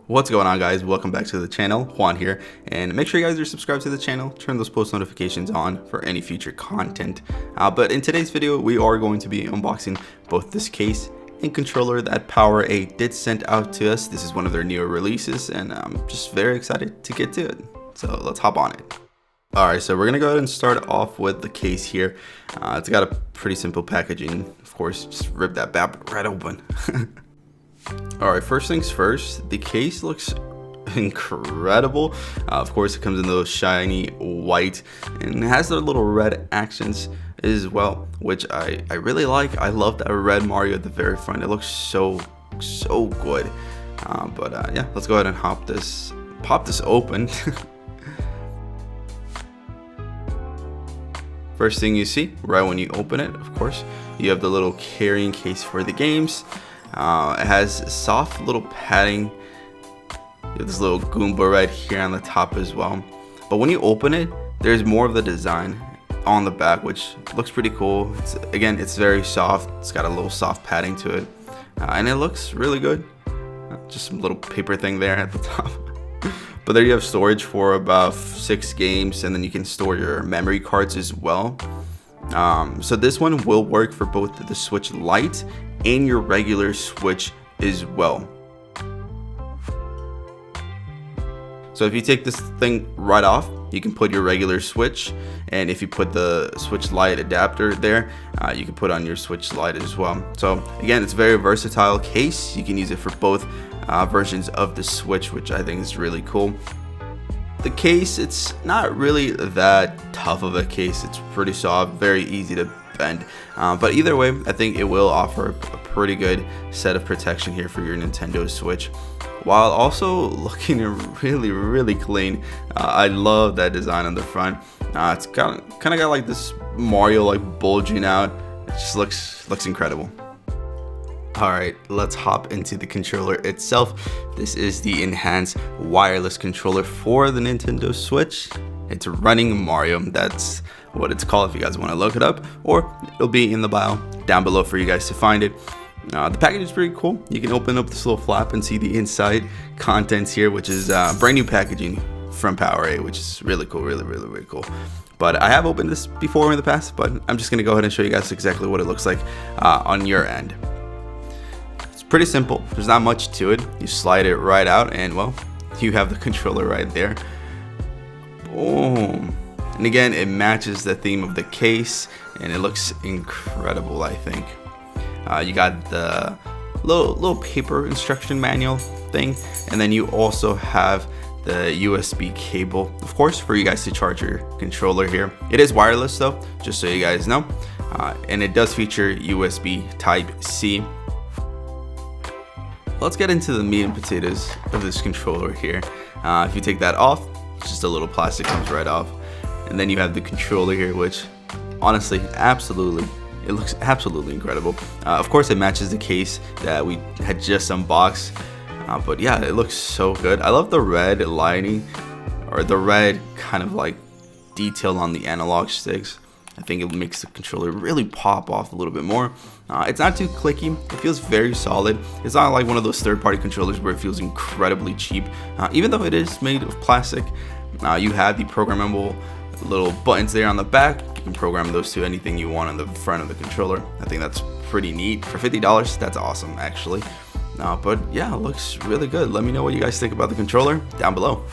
What's going on, guys? Welcome back to the channel. Juan here, and make sure you guys are subscribed to the channel, turn those post notifications on for any future content. But in today's video, we are going to be unboxing both this case and controller that PowerA did send out to us. This is one of their newer releases, and I'm just very excited to get to it. So let's hop on it. Alright, so we're gonna go ahead and start off with the case here. It's got a pretty simple packaging. Of course, just rip that bad right open. Alright, first things first, the case looks incredible. Of course, it comes in those shiny white and it has their little red accents as well, which I really like. I love that red Mario at the very front. It looks so good. Yeah, let's go ahead and pop this open. First thing you see right when you open it, of course, you have the little carrying case for the games. It has soft little padding. You have this little Goomba right here on the top as well. But when you open it, there's more of the design on the back, which looks pretty cool. It's very soft. It's got a little soft padding to it, and it looks really good. Just some little paper thing there at the top. But there you have storage for about 6 games, and then you can store your memory cards as well. So this one will work for both the Switch Lite and your regular Switch as well. So if you take this thing right off, you can put your regular Switch, and if you put the Switch Lite adapter there, you can put on your Switch Lite as well. So again, it's a very versatile case. You can use it for both versions of the Switch, which I think is really cool. The case, it's not really that tough of a case. It's pretty soft, very easy to bend. But either way, I think it will offer a pretty good set of protection here for your Nintendo Switch, while also looking really clean. I love that design on the front. It's kind of got like this Mario like bulging out. It just looks incredible. Alright, let's hop into the controller itself. This is the enhanced wireless controller for the Nintendo Switch. It's running Mario. That's what it's called if you guys want to look it up, or it'll be in the bio down below for you guys to find it. The package is pretty cool. You can open up this little flap and see the inside contents here, which is brand new packaging from PowerA, which is really cool, really cool. But I have opened this before in the past, but I'm just going to go ahead and show you guys exactly what it looks like on your end. Pretty simple. There's not much to it. You slide it right out, and well, you have the controller right there. Boom. And again, it matches the theme of the case, and it looks incredible, I think. You got the little paper instruction manual thing, and then you also have the USB cable, of course, for you guys to charge your controller here. It is wireless though, just so you guys know, and it does feature USB Type-C. Let's get into the meat and potatoes of this controller here. If you take that off, just a little plastic comes right off. And then you have the controller here, which honestly, it looks absolutely incredible. Of course, it matches the case that we had just unboxed. But yeah, it looks so good. I love the red lining, or the red kind of like detail on the analog sticks. I think it makes the controller really pop off a little bit more. It's not too clicky. It feels very solid. It's not like one of those third-party controllers where it feels incredibly cheap. Even though it is made of plastic, you have the programmable little buttons there on the back. You can program those to anything you want on the front of the controller. I think that's pretty neat. For $50, that's awesome, actually. But yeah, it looks really good. Let me know what you guys think about the controller down below.